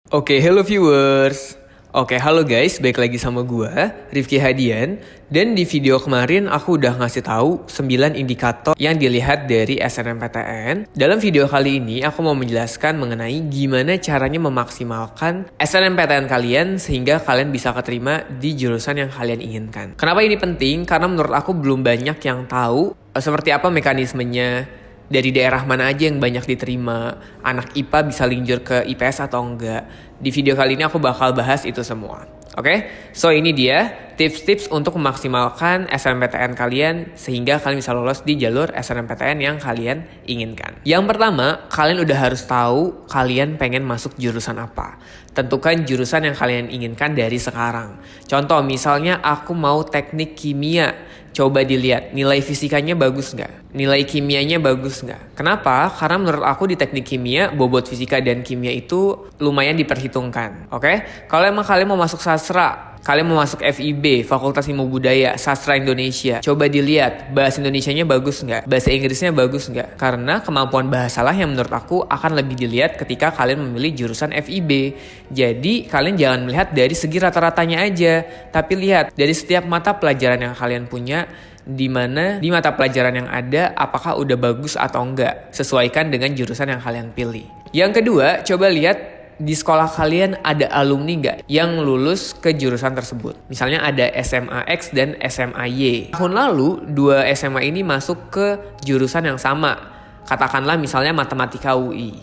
Oke, hello viewers. Oke, halo guys, balik lagi sama gua, Rifki Hadian. Dan di video kemarin aku udah ngasih tahu 9 indikator yang dilihat dari SNMPTN. Dalam video kali ini aku mau menjelaskan mengenai gimana caranya memaksimalkan SNMPTN kalian sehingga kalian bisa keterima di jurusan yang kalian inginkan. Kenapa ini penting? Karena menurut aku belum banyak yang tahu seperti apa mekanismenya. Dari daerah mana aja yang banyak diterima, anak IPA bisa linjur ke IPS atau enggak. Di video kali ini aku bakal bahas itu semua. Oke, so ini dia tips-tips untuk memaksimalkan SNMPTN kalian sehingga kalian bisa lolos di jalur SNMPTN yang kalian inginkan. Yang pertama, kalian udah harus tahu kalian pengen masuk jurusan apa. Tentukan jurusan yang kalian inginkan dari sekarang. Contoh misalnya aku mau teknik kimia. Coba dilihat nilai fisikanya bagus nggak? Nilai kimianya bagus nggak? Kenapa? Karena menurut aku di teknik kimia, bobot fisika dan kimia itu lumayan diperhitungkan. Oke? Kalau emang kalian mau masuk sastra, kalian mau masuk FIB, Fakultas Ilmu Budaya, Sastra Indonesia. Coba dilihat bahasa Indonesianya bagus nggak? Bahasa Inggrisnya bagus nggak? Karena kemampuan bahasalah yang menurut aku akan lebih dilihat ketika kalian memilih jurusan FIB. Jadi kalian jangan melihat dari segi rata-ratanya aja, tapi lihat dari setiap mata pelajaran yang kalian punya, di mana di mata pelajaran yang ada apakah udah bagus atau enggak, sesuaikan dengan jurusan yang kalian pilih. Yang kedua, coba lihat di sekolah kalian ada alumni nggak yang lulus ke jurusan tersebut. Misalnya ada SMA X dan SMA Y. Tahun lalu, dua SMA ini masuk ke jurusan yang sama. Katakanlah misalnya Matematika UI.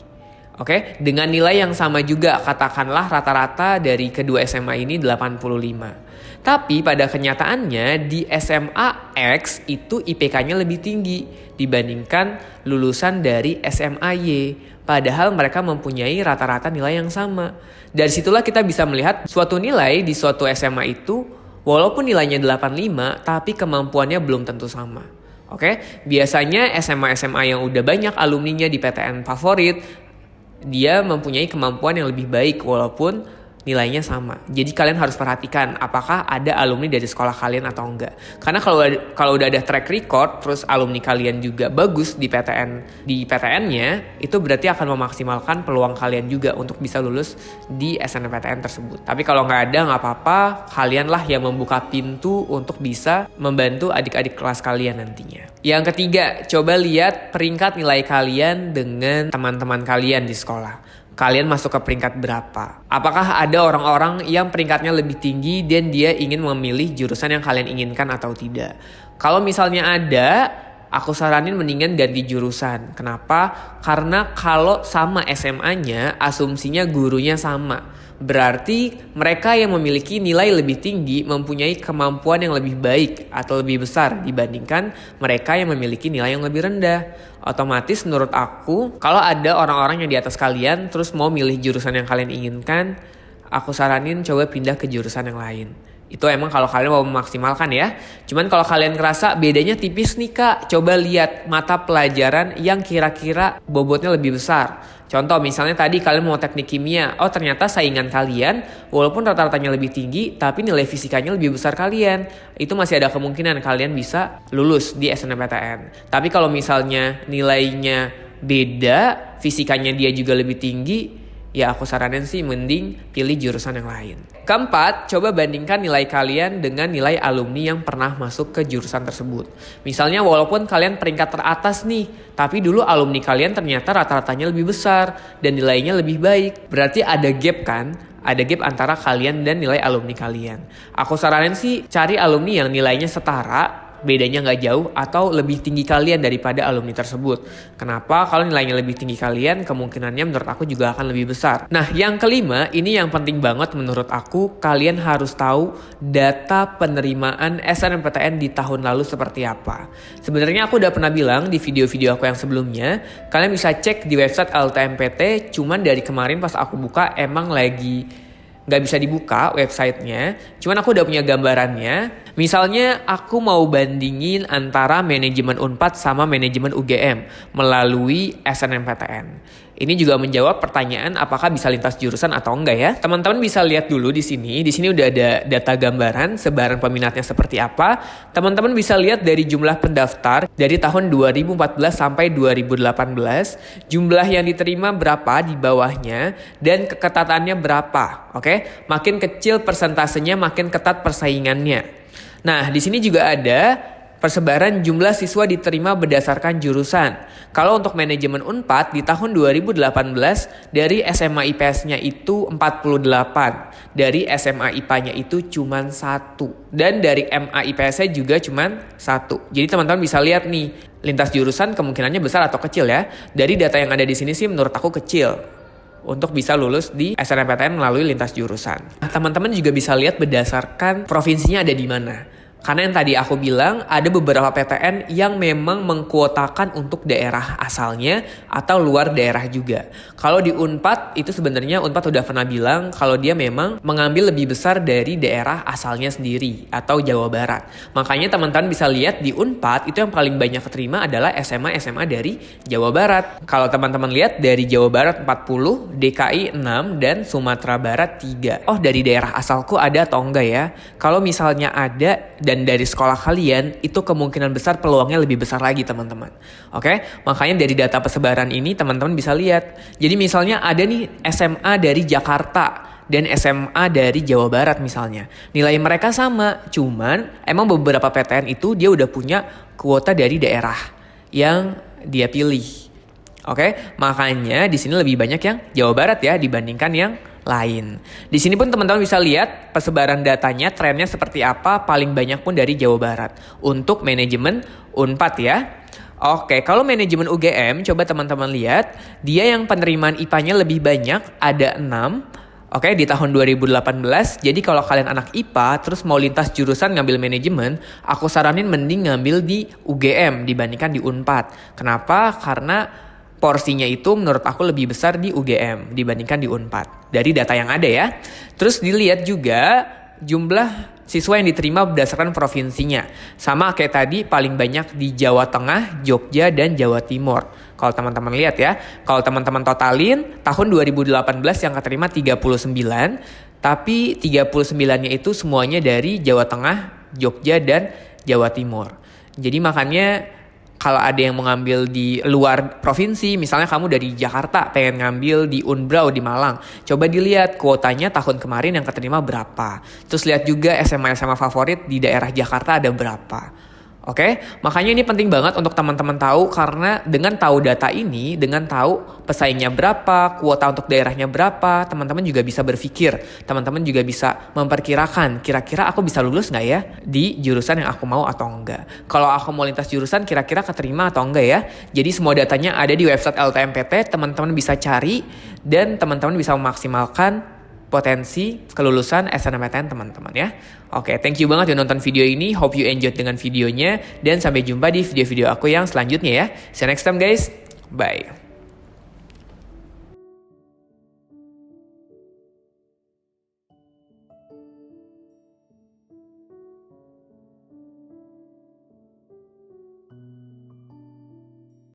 Oke, dengan nilai yang sama juga, katakanlah rata-rata dari kedua SMA ini 85. Tapi pada kenyataannya di SMA X itu IPK-nya lebih tinggi dibandingkan lulusan dari SMA Y. Padahal mereka mempunyai rata-rata nilai yang sama. Dari situlah kita bisa melihat suatu nilai di suatu SMA itu walaupun nilainya 85 tapi kemampuannya belum tentu sama. Oke, biasanya SMA-SMA yang udah banyak alumninya di PTN favorit, dia mempunyai kemampuan yang lebih baik walaupun nilainya sama. Jadi kalian harus perhatikan apakah ada alumni dari sekolah kalian atau enggak. Karena kalau udah ada track record terus alumni kalian juga bagus di PTN-nya, itu berarti akan memaksimalkan peluang kalian juga untuk bisa lulus di SNMPTN tersebut. Tapi kalau nggak ada nggak apa-apa, kalianlah yang membuka pintu untuk bisa membantu adik-adik kelas kalian nantinya. Yang ketiga, coba lihat peringkat nilai kalian dengan teman-teman kalian di sekolah. Kalian masuk ke peringkat berapa? Apakah ada orang-orang yang peringkatnya lebih tinggi dan dia ingin memilih jurusan yang kalian inginkan atau tidak? Kalau misalnya ada, aku saranin mendingan ganti jurusan. Kenapa? Karena kalau sama SMA-nya, asumsinya gurunya sama. Berarti mereka yang memiliki nilai lebih tinggi mempunyai kemampuan yang lebih baik atau lebih besar dibandingkan mereka yang memiliki nilai yang lebih rendah. Otomatis menurut aku, kalau ada orang-orang yang di atas kalian terus mau milih jurusan yang kalian inginkan, aku saranin coba pindah ke jurusan yang lain. Itu emang kalau kalian mau memaksimalkan ya. Cuman kalau kalian ngerasa bedanya tipis nih kak, coba lihat mata pelajaran yang kira-kira bobotnya lebih besar. Contoh misalnya tadi kalian mau teknik kimia, oh ternyata saingan kalian walaupun rata-ratanya lebih tinggi tapi nilai fisikanya lebih besar kalian. Itu masih ada kemungkinan kalian bisa lulus di SNMPTN. Tapi kalau misalnya nilainya beda, fisikanya dia juga lebih tinggi, ya aku saranin sih mending pilih jurusan yang lain. Keempat, coba bandingkan nilai kalian dengan nilai alumni yang pernah masuk ke jurusan tersebut. Misalnya walaupun kalian peringkat teratas nih, tapi dulu alumni kalian ternyata rata-ratanya lebih besar dan nilainya lebih baik. Berarti ada gap kan? Ada gap antara kalian dan nilai alumni kalian. Aku saranin sih cari alumni yang nilainya setara, bedanya nggak jauh atau lebih tinggi kalian daripada alumni tersebut. Kenapa? Kalau nilainya lebih tinggi kalian, kemungkinannya menurut aku juga akan lebih besar. Nah, yang kelima, ini yang penting banget menurut aku, kalian harus tahu data penerimaan SNMPTN di tahun lalu seperti apa. Sebenarnya aku udah pernah bilang di video-video aku yang sebelumnya, kalian bisa cek di website LTMPT, cuman dari kemarin pas aku buka emang lagi nggak bisa dibuka websitenya, cuman aku udah punya gambarannya. Misalnya aku mau bandingin antara manajemen Unpad sama manajemen UGM melalui SNMPTN. Ini juga menjawab pertanyaan apakah bisa lintas jurusan atau enggak ya. Teman-teman bisa lihat dulu di sini. Di sini udah ada data gambaran sebaran peminatnya seperti apa. Teman-teman bisa lihat dari jumlah pendaftar dari tahun 2014 sampai 2018, jumlah yang diterima berapa di bawahnya dan keketatannya berapa. Oke? Makin kecil persentasenya, makin ketat persaingannya. Nah, di sini juga ada persebaran jumlah siswa diterima berdasarkan jurusan. Kalau untuk manajemen Unpad di tahun 2018 dari SMA IPS-nya itu 48, dari SMA IPA-nya itu cuma 1, dan dari MA IPS-nya juga cuma 1. Jadi teman-teman bisa lihat nih, lintas jurusan kemungkinannya besar atau kecil ya. Dari data yang ada di sini sih menurut aku kecil untuk bisa lulus di SNMPTN melalui lintas jurusan. Nah, teman-teman juga bisa lihat berdasarkan provinsinya ada di mana. Karena yang tadi aku bilang ada beberapa PTN yang memang mengkuotakan untuk daerah asalnya atau luar daerah juga. Kalau di Unpad itu sebenarnya Unpad udah pernah bilang kalau dia memang mengambil lebih besar dari daerah asalnya sendiri atau Jawa Barat. Makanya teman-teman bisa lihat di Unpad itu yang paling banyak keterima adalah SMA dari Jawa Barat. Kalau teman-teman lihat dari Jawa Barat 40, DKI 6, dan Sumatera Barat 3. Oh, dari daerah asalku ada atau enggak ya? Kalau misalnya ada dan dari sekolah kalian, itu kemungkinan besar peluangnya lebih besar lagi teman-teman. Oke, makanya dari data persebaran ini teman-teman bisa lihat. Jadi misalnya ada nih SMA dari Jakarta dan SMA dari Jawa Barat misalnya. Nilai mereka sama, cuman emang beberapa PTN itu dia udah punya kuota dari daerah yang dia pilih. Oke, makanya di sini lebih banyak yang Jawa Barat ya dibandingkan yang lain. Di sini pun teman-teman bisa lihat persebaran datanya, trennya seperti apa, paling banyak pun dari Jawa Barat. Untuk manajemen Unpad ya. Oke, kalau manajemen UGM, coba teman-teman lihat, dia yang penerimaan IPA-nya lebih banyak, ada 6. Oke, di tahun 2018. Jadi kalau kalian anak IPA, terus mau lintas jurusan ngambil manajemen, aku saranin mending ngambil di UGM dibandingkan di Unpad. Kenapa? Karena porsinya itu menurut aku lebih besar di UGM dibandingkan di Unpad. Dari data yang ada ya. Terus dilihat juga jumlah siswa yang diterima berdasarkan provinsinya. Sama kayak tadi paling banyak di Jawa Tengah, Jogja, dan Jawa Timur. Kalau teman-teman lihat ya. Kalau teman-teman totalin tahun 2018 yang keterima 39. Tapi 39-nya itu semuanya dari Jawa Tengah, Jogja, dan Jawa Timur. Jadi makanya kalau ada yang mau ngambil di luar provinsi, misalnya kamu dari Jakarta pengen ngambil di Unbrau di Malang, coba dilihat kuotanya tahun kemarin yang keterima berapa. Terus lihat juga SMA-SMA favorit di daerah Jakarta ada berapa. Oke, makanya ini penting banget untuk teman-teman tahu karena dengan tahu data ini, dengan tahu pesaingnya berapa, kuota untuk daerahnya berapa, teman-teman juga bisa berpikir, teman-teman juga bisa memperkirakan kira-kira aku bisa lulus nggak ya di jurusan yang aku mau atau enggak. Kalau aku mau lintas jurusan kira-kira keterima atau enggak ya. Jadi semua datanya ada di website LTMPT, teman-teman bisa cari dan teman-teman bisa memaksimalkan potensi kelulusan SNMPTN teman-teman ya. Oke, thank you banget udah nonton video ini. Hope you enjoyed dengan videonya. Dan sampai jumpa di video-video aku yang selanjutnya ya. See you next time guys. Bye.